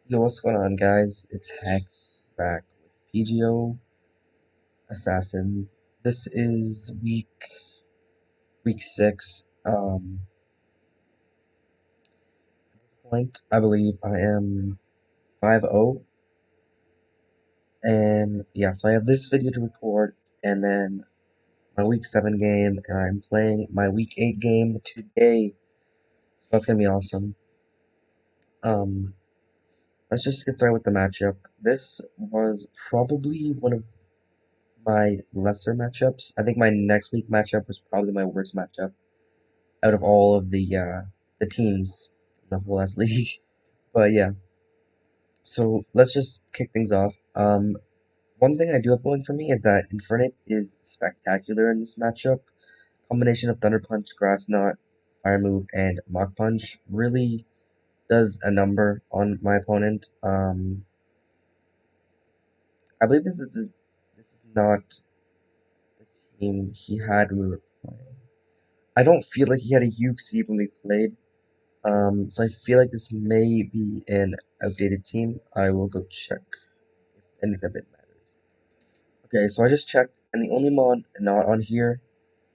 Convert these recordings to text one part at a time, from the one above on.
Yo, what's going on, guys? It's Hex back with PGO Assassins. This is week 6. At this point, I believe I am 5-0, and yeah, so I have this video to record, and then my week 7 game, and I'm playing my week 8 game today. So that's gonna be awesome. Um, let's just get started with the matchup. This was probably one of my lesser matchups. I think my next week matchup was probably my worst matchup out of all of the teams in the whole S league. But yeah, so let's just kick things off. One thing I do have going for me is that Infernape is spectacular in this matchup. Combination of Thunder Punch, Grass Knot, Fire Move, and Mach Punch really does a number on my opponent. I believe this is not the team he had when we were playing. I don't feel like he had a UC when we played. So I feel like this may be an outdated team. I will go check if any of it matters. Okay, so I just checked, and the only mon not on here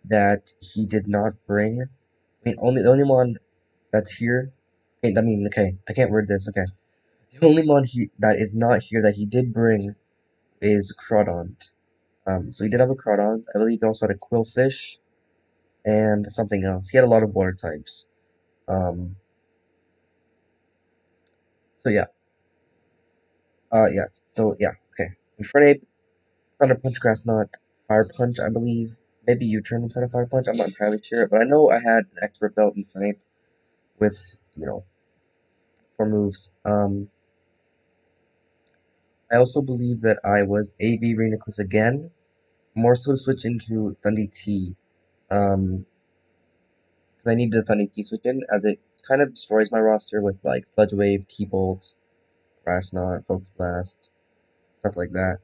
that he did not bring, I mean, only the only mon that's here. Okay, I can't word this. Okay, the only mon that is not here that he did bring is Crawdont. So he did have a Crawdont. I believe he also had a Quillfish and something else. He had a lot of water types. Um, so yeah, yeah. So yeah, okay. Infernape, Thunder Punch, Grass Knot, Fire Punch, I believe. Maybe U-turn instead of Fire Punch. I'm not entirely sure, but I know I had an expert belt in Infernape with 4 moves. I also believe that I was AV Reuniclus again, more so to switch into Thundy T. Because I needed a Thundy T switch in, as it kind of destroys my roster with like Sludge Wave, T-Bolt, Grass Knot, Focus Blast, stuff like that.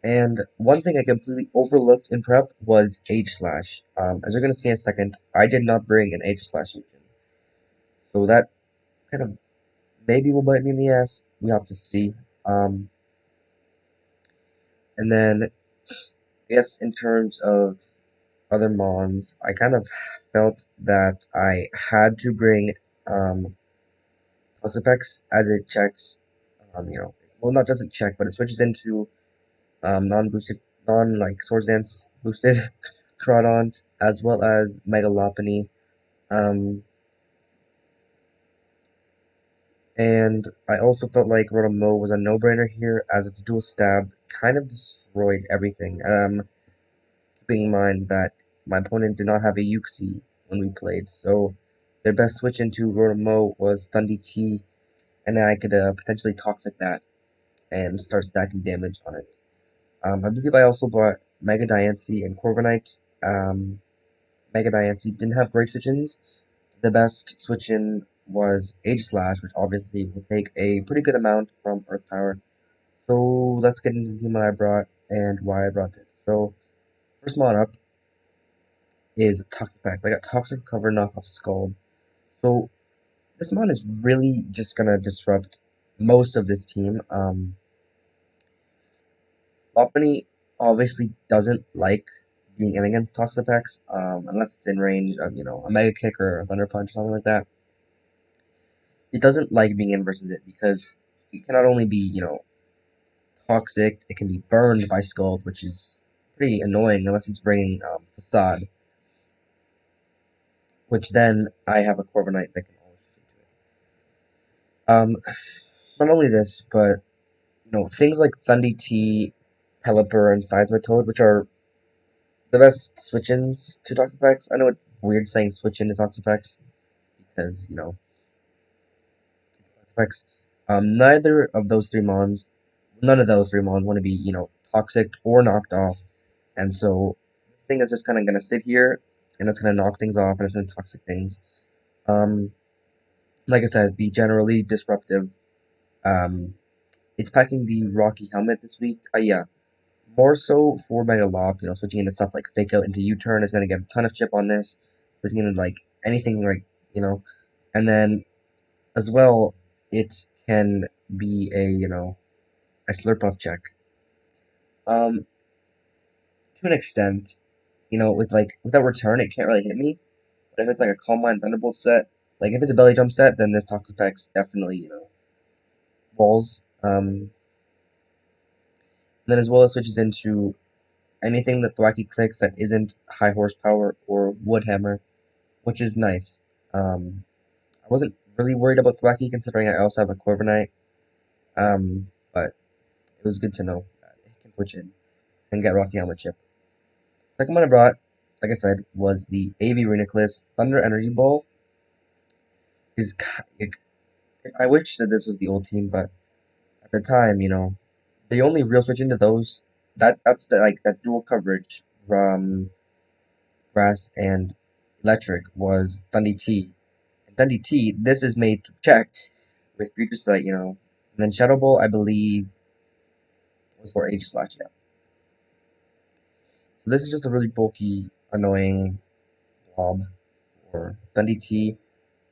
And one thing I completely overlooked in prep was H/. As you're going to see in a second, I did not bring an H/. Engine. So that kind of maybe will bite me in the ass. We have to see. And then, I guess in terms of other mons, I kind of felt that I had to bring Toxapex as it checks, well, not doesn't check, but it switches into non-boosted, non-like Swords Dance boosted Crawdont, as well as Megalopony. Um, and I also felt like Rotomo was a no-brainer here, as its dual stab kind of destroyed everything. Keeping in mind that my opponent did not have a Yuxi when we played, so their best switch into Rotomo was Thundy T, and then I could potentially Toxic that and start stacking damage on it. I believe I also bought Mega Diancie and Corviknight. Mega Diancie didn't have great switch-ins. The best switch-in was H/, which obviously will take a pretty good amount from Earth Power. So let's get into the team that I brought and why I brought it. So first mod up is Toxic Pack. I got Toxic Cover Knockoff Scald. So this mod is really just gonna disrupt most of this team. Lopunny obviously doesn't like being in against Toxapex, unless it's in range of, a Mega Kick or a Thunder Punch or something like that. It doesn't like being in versus it because it can not only be, toxic, it can be burned by Scald, which is pretty annoying unless it's bringing Facade, which then I have a Corviknight that can always fit into it. Not only this, but, things like Thundy T, Pelipper, and Seismitoad, which are the best switch-ins to Toxapex. I know it's weird saying switch-in to Toxapex because, it's Toxapex. Neither of those three mons, none of those three mons want to be, toxic or knocked off. And so, this thing is just kind of going to sit here, and it's going to knock things off, and it's going to toxic things. Um, like I said, be generally disruptive. Um, it's packing the Rocky Helmet this week. Yeah, more so for Megalop, switching into stuff like Fake Out into U-Turn is going to get a ton of chip on this. Switching into, like, anything, like, and then, as well, it can be a Slurpuff check. Um, to an extent, without return, it can't really hit me. But if it's like a Calm Mind Thunderbolt set, like if it's a Belly Jump set, then this Toxapex definitely, walls. Then as well, it switches into anything that Thwacky clicks that isn't high horsepower or Wood Hammer, which is nice. I wasn't really worried about Thwacky considering I also have a Corviknight, but it was good to know that it can switch in and get Rocky Helmet Chip. Second one I brought, like I said, was the AV Reuniclus Thunder Energy Ball. Is I wish that this was the old team, but at the time, the only real switch into those that's the that dual coverage from Grass and Electric was Dundee T. And Dundee T, this is made to check with Future Sight, And then Shadow Ball, I believe, was for Aegislash, yeah. So this is just a really bulky, annoying blob for Dundee T,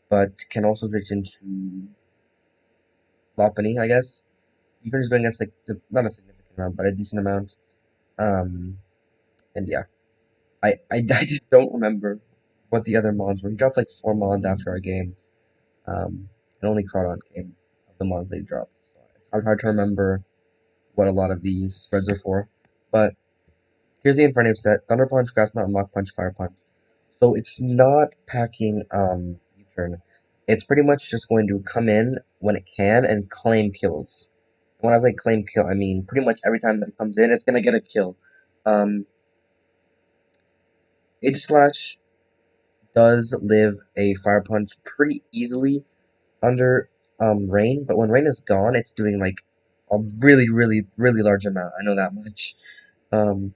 but can also switch into Lopunny, I guess. Even just going against not a significant amount, but a decent amount. And yeah. I just don't remember what the other mons were. He dropped like 4 mons after our game. And only Crawdon came of the mons they dropped. So it's hard to remember what a lot of these spreads are for. But here's the Infernape set. Thunder Punch, Grass Knot, Mach Punch, Fire Punch. So it's not packing U-turn. It's pretty much just going to come in when it can and claim kills. When I say claim kill, I mean pretty much every time that it comes in, it's gonna get a kill. Aegislash does live a Fire Punch pretty easily under Rain, but when Rain is gone, it's doing like a really, really, really large amount. I know that much. Um,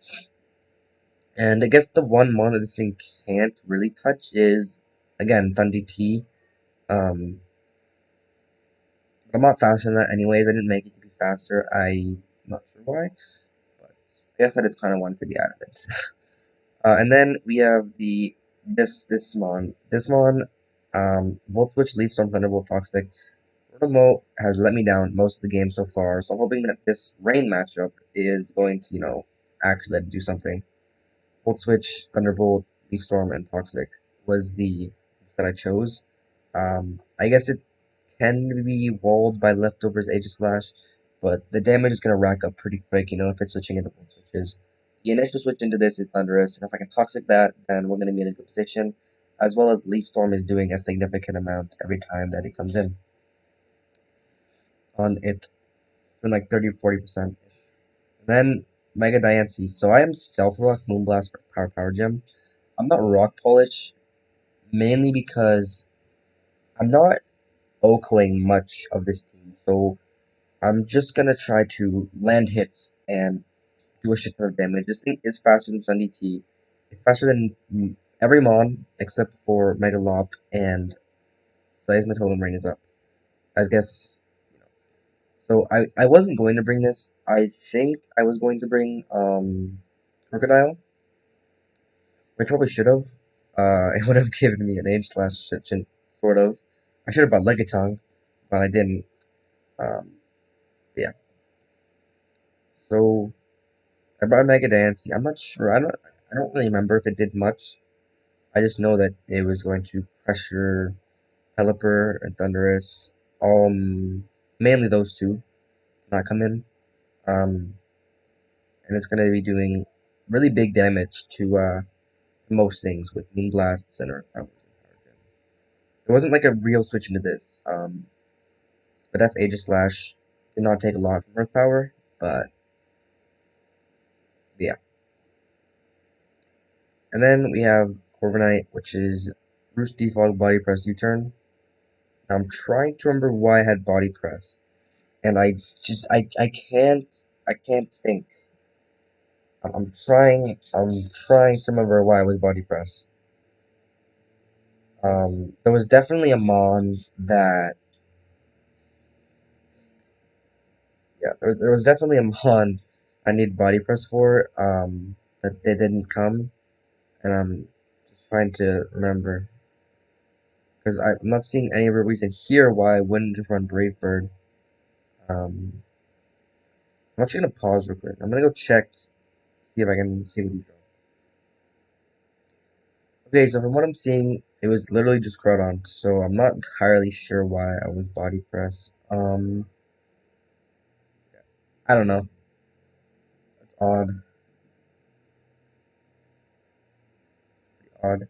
and I guess the one mon that this thing can't really touch is, again, Thunder T. Um, but I'm not faster than that anyways. I didn't make it to be faster. I'm not sure why, but I guess I just kind of wanted to be out of it. And then we have this mon. This mon, Volt Switch, Leaf Storm, Thunderbolt, Toxic. Rotomo has let me down most of the game so far, so I'm hoping that this Rain matchup is going to, actually let it do something. Volt Switch, Thunderbolt, Leaf Storm, and Toxic was the that I chose. I guess it can be walled by leftovers Aegislash, but the damage is going to rack up pretty quick, if it's switching into Volt Switches. The initial switch into this is Thunderous, and if I can Toxic that, then we're going to be in a good position, as well as Leaf Storm is doing a significant amount every time that it comes in. On it, been like 30 or 40%. Then Mega Diancie. So I am Stealth Rock, Moonblast, Power Gem. I'm not Rock Polish, mainly because I'm not OHKOing much of this team. So I'm just gonna try to land hits and do a shit ton of damage. This thing is faster than Sunny T. It's faster than every Mon except for Megalop and Seismitoad Rain is up. I guess. So I wasn't going to bring this. I think I was going to bring Crocodile, which I probably should have. It would have given me an Aegislash sort of. I should have brought Legatung, but I didn't. Um, yeah. So I brought Mega Dance. I'm not sure. I don't really remember if it did much. I just know that it was going to pressure Pelipper and Thunderous. Mainly those two not come in. Um, and it's going to be doing really big damage to most things with Moonblast, Center Powers, and Power Gems. There wasn't like a real switch into this. Spadef Aegislash did not take a lot from Earth Power, but yeah. And then we have Corviknight, which is Roost Default Body Press U-Turn. Now I'm trying to remember why I had Body Press, and I can't think. I'm trying to remember why it was Body Press. There was definitely a Mon that, yeah, there was definitely a Mon I need Body Press for, that they didn't come, and I'm just trying to remember, because I'm not seeing any real reason here why I wouldn't just run Brave Bird. Um, I'm actually gonna pause real quick. I'm gonna go check, see if I can see what he dropped. Okay, so from what I'm seeing, it was literally just Crawdon, so I'm not entirely sure why I was body press. I don't know. It's odd. Odd.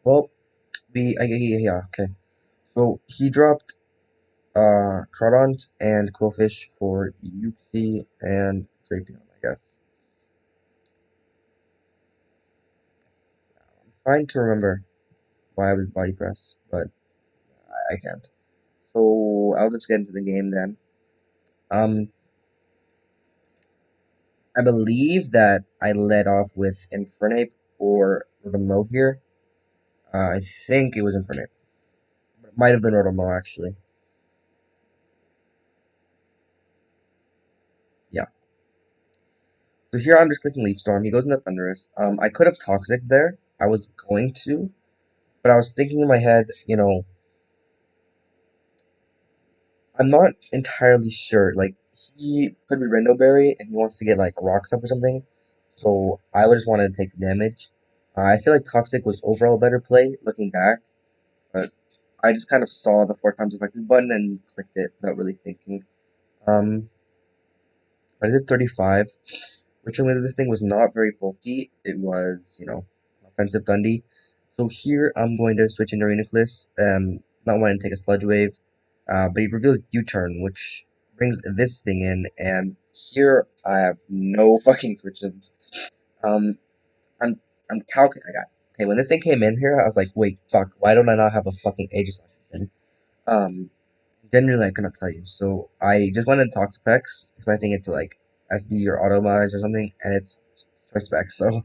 Well, yeah, okay. So he dropped Crawdont and Quillfish for Uxie and Drapion, I guess. I'm trying to remember why I was body press, but I can't. So I'll just get into the game then. Um, I believe that I led off with Infernape or Rotomo here. I think it was Infernape. It might have been Rotomo actually. Yeah. So here I'm just clicking Leaf Storm. He goes into Thunderous. I could have Toxic there. I was going to, but I was thinking in my head, I'm not entirely sure. Like, he could be Rindoberry and he wants to get, like, rocks up or something. So, I would just wanted to take the damage. I feel like Toxic was overall a better play, looking back. But I just kind of saw the 4 times effective button and clicked it without really thinking. Um, I did 35, which showed me that this thing was not very bulky. It was, offensive Dundee. So here I'm going to switch into Reuniclus, not wanting to take a Sludge Wave, but he reveals U-Turn, which brings this thing in, and here I have no fucking switches. Um, I'm, I'm calculating. Okay, when this thing came in here, I was like, wait, fuck, why don't I not have a fucking Aegis Legend? Um, Genuinely, I cannot tell you. So I just went into Toxapex, expecting it to like SD or Automize or something, and it's Choice Spec. So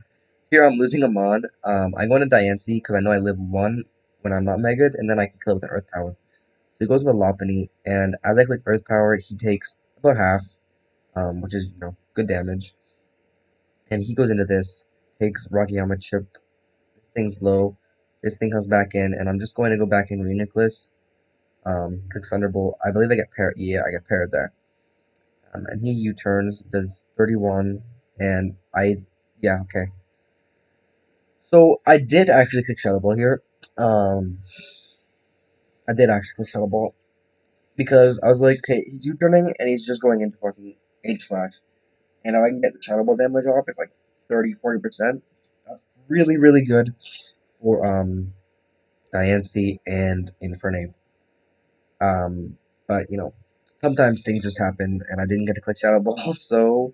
here I'm losing a mod. I go into Diancie because I know I live one when I'm not Mega'd, and then I can kill with an Earth Power. So he goes into Lopunny, and as I click Earth Power, he takes about half, which is good damage. And he goes into this, takes Rocky Armor Chip. This thing's low. This thing comes back in, and I'm just going to go back in Reuniclus. Click Thunderbolt. I believe I get parried. Yeah, I get parried there. And he U-turns, does 31, and yeah, okay. So I did actually click Shadow Ball here. Um, I did actually click Shadow Ball because I was like, okay, he's U-turning and he's just going into fucking H slash, and if I can get the Shadow Ball damage off, it's like 30-40%. That's really really good for Diancie and Infernape. But sometimes things just happen, and I didn't get to click Shadow Ball, so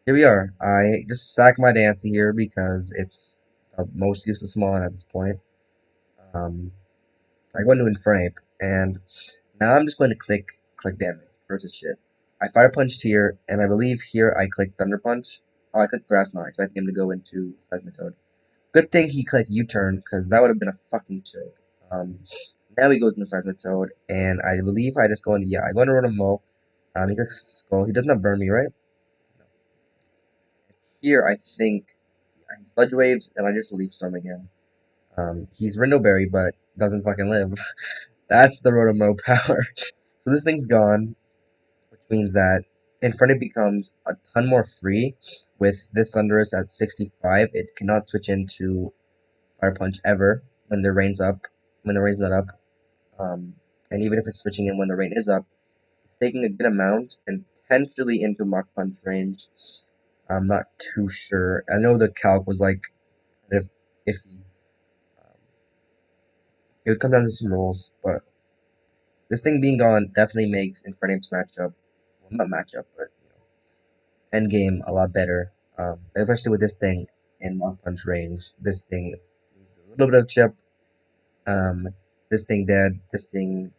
here we are. I just sack my Diancie here because it's the most useless mon at this point. Um, I go into Infernape, and now I'm just going to click damage versus shit. I Fire Punched here, and I believe here I clicked Thunder Punch. Oh, I clicked Grass Knot, expecting him to go into Seismitoad. Good thing he clicked U-turn, because that would have been a fucking choke. Now he goes into Seismitoad, and I believe I just go into, yeah, I go into Rotomo. He clicks Skull. He doesn't have Burn Me, right? Here, I think he Sludge Waves, and I just Leaf Storm again. He's Rindoberry, but doesn't fucking live. That's the Rotomo power. So this thing's gone, which means that Infernape becomes a ton more free. With this Thunderous at 65, it cannot switch into Fire Punch ever when the rain's up, when the rain's not up. And even if it's switching in when the rain is up, it's taking a good amount and potentially into Mach Punch range. I'm not too sure. I know the calc was like kind of iffy. Um, it would come down to some rolls, but this thing being gone definitely makes Infernape's matchup, well, not matchup, but endgame a lot better. Especially with this thing in Mach Punch range. This thing needs a little bit of chip. Um, this thing dead. This thing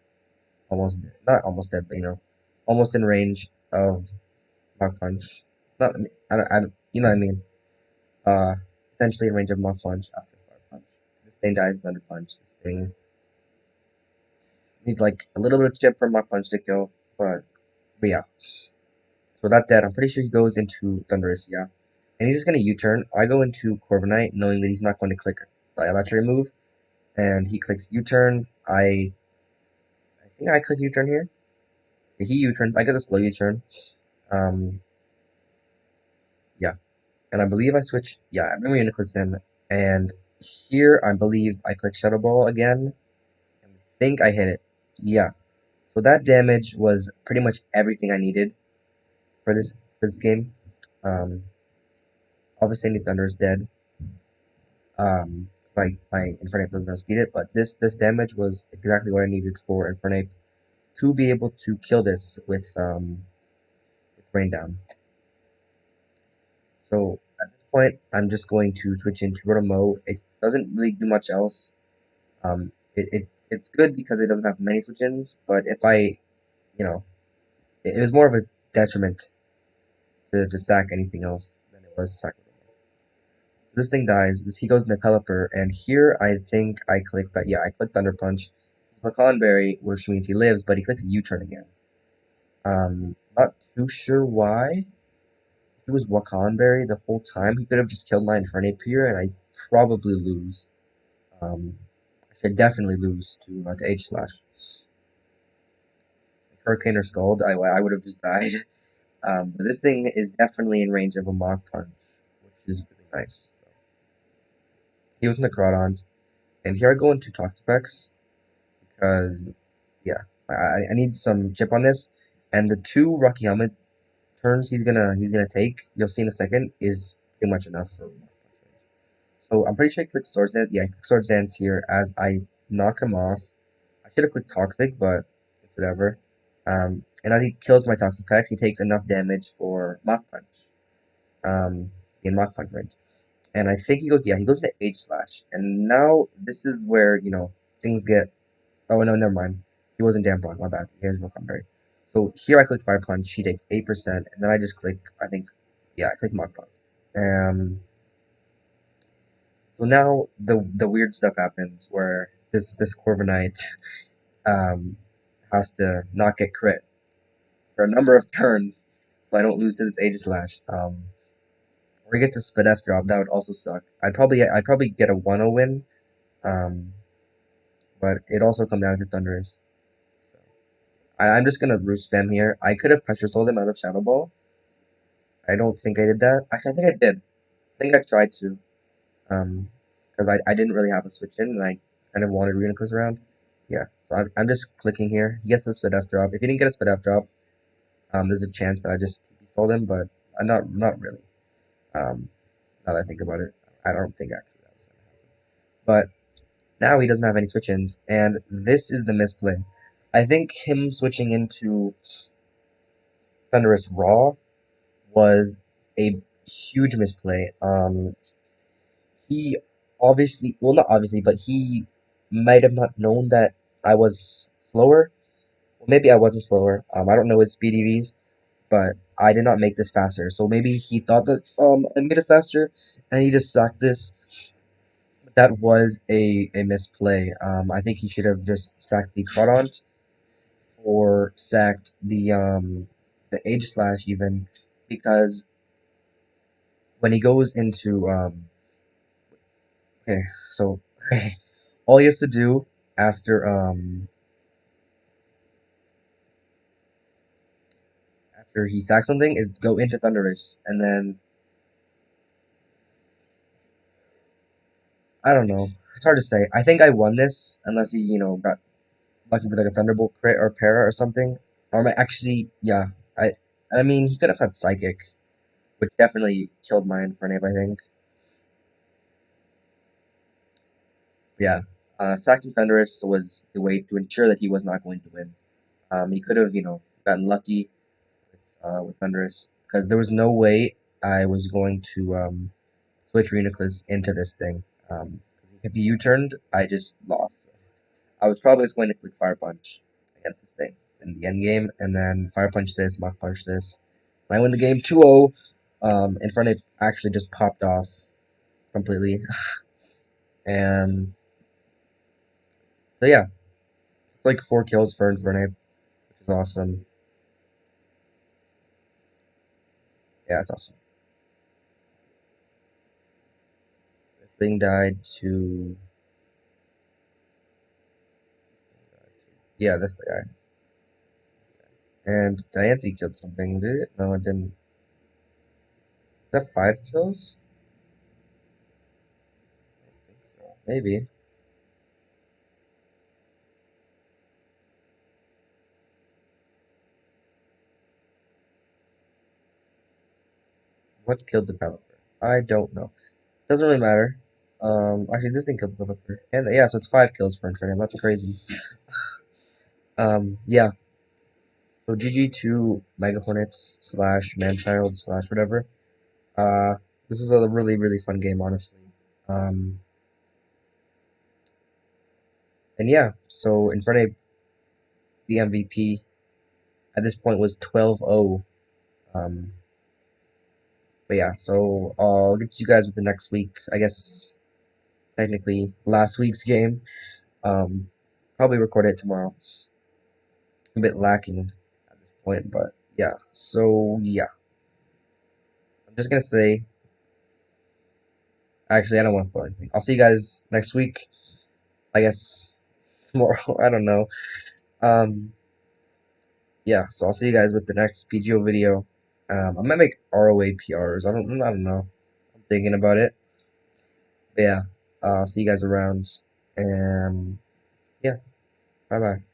almost not almost dead, but almost in range of Mach Punch. Not you know what I mean. Uh, Essentially in range of Mach Punch after Fire Punch. This thing dies with Thunder Punch. This thing needs like a little bit of chip from Mach Punch to kill, but yeah. So that dead, I'm pretty sure he goes into Thunderous, yeah. And he's just gonna U-turn. I go into Corviknight, knowing that he's not going to click the Electric move, and he clicks U-turn. I think I click U-turn here. He U-turns. I get a slow U-turn. Um, yeah. And I believe I switch. Yeah, I bring my Uniclus in. And here, I believe I click Shadow Ball again. And I think I hit it. Yeah. So that damage was pretty much everything I needed for this game. Um, obviously, Any Thunder is dead. Like my Infernape doesn't speed it, but this damage was exactly what I needed for Infernape to be able to kill this with Rain Down. So at this point, I'm just going to switch into Rotomo. It doesn't really do much else. It's good because it doesn't have many switch-ins, but if you know, it was more of a detriment to sack anything else than it was to sack Rotomo. This thing dies. He goes into Pelipper, and here I think I clicked that. Yeah, I clicked Thunder Punch. Macawn Berry, which means he lives, but he clicks a U-turn again. Not too sure why. If he was Wakanberry the whole time, he could have just killed my Infernape here, and I'd probably lose. I should definitely lose to H slash. Hurricane or Scald, I would have just died. But this thing is definitely in range of a Mach Punch, which is really nice. So, he was in the Crawdons, and here I go into Toxapex, because, yeah, I need some chip on this, and the two Rocky Helmet turns he's gonna take, you'll see in a second, is pretty much enough for Mach Punch range. So I'm pretty sure I clicked Swords Dance. Yeah, I clicked Swords Dance here as I knock him off. I should have clicked Toxic, but it's whatever. And as he kills my Toxic Pex, he takes enough damage for Mach Punch. In Mach Punch range. And I think he goes into H slash. And now this is where, things get. Oh, no, never mind. He wasn't Damp Rock, my bad. He has Rock Berry. So here I click Fire Punch, he takes 8%, and then I just click, I click Mach Punch. So now the weird stuff happens where this Corviknight um, has to not get crit for a number of turns, so I don't lose to this Aegis Slash. Or he gets a Spit F drop, that would also suck. I'd probably get a 1-0 win, um, but it also come down to Thundurus. So I'm just gonna Roost Spam here. I could have Pressure Sold him out of Shadow Ball. I don't think I did that. Actually, I think I did. I think I tried to. Because I didn't really have a switch in, and I kind of wanted Reuniclus around. Yeah, so I'm just clicking here. He gets the Spit F drop. If he didn't get a Spit F drop, there's a chance that I just stole him, but not really. Um, now that I think about it, I don't think actually that was gonna happen. But now he doesn't have any switch-ins, and this is the misplay. I think him switching into Thunderous Raw was a huge misplay. He obviously, well, not obviously, but he might have not known that I was slower. Well, maybe I wasn't slower. I don't know his speed EVs, but I did not make this faster. So maybe he thought that I made it faster, and he just sacked this. But that was a misplay. I think he should have just sacked the Crawdont or sacked the Age Slash even, because when he goes into okay, so all he has to do after after he sacks something is go into Thundurus, and then I don't know. It's hard to say. I think I won this unless he, got lucky with like a Thunderbolt crit or para or something. Or actually, yeah. I I mean, he could have had Psychic, which definitely killed my Infernape, I think. Yeah. Sacking Thundurus was the way to ensure that he was not going to win. He could have, gotten lucky with Thundurus, because there was no way I was going to switch Reuniclus into this thing. If he U-turned, I just lost. I was probably just going to click Fire Punch against this thing in the end game, and then Fire Punch this, Mach Punch this. When I win the game 2-0, Infernape actually just popped off completely. And so yeah, it's like 4 kills for Infernape, which is awesome. Yeah, it's awesome. This thing died to... Yeah, this guy. And Diancie killed something, did it? No, it didn't. Is that 5 kills? I think so. Maybe. What killed the developer? I don't know. Doesn't really matter. Actually, this thing killed the developer. And yeah, so it's 5 kills for Inferno. That's crazy. Yeah. So GG to Mega Hornets slash Manchild slash whatever. Uh, this is a really, really fun game, honestly. Um, and yeah, so Inferno, the MVP, at this point was 12-0. Um, but yeah, so I'll get to you guys with the next week. I guess technically last week's game. Probably record it tomorrow. A bit lacking at this point, but yeah. So yeah, I'm just gonna say. Actually, I don't want to put anything. I'll see you guys next week. I guess tomorrow. I don't know. Um, yeah. So I'll see you guys with the next PGO video. I might make ROA PRs. I don't know. I'm thinking about it. But yeah. I'll see you guys around. And yeah. Bye bye.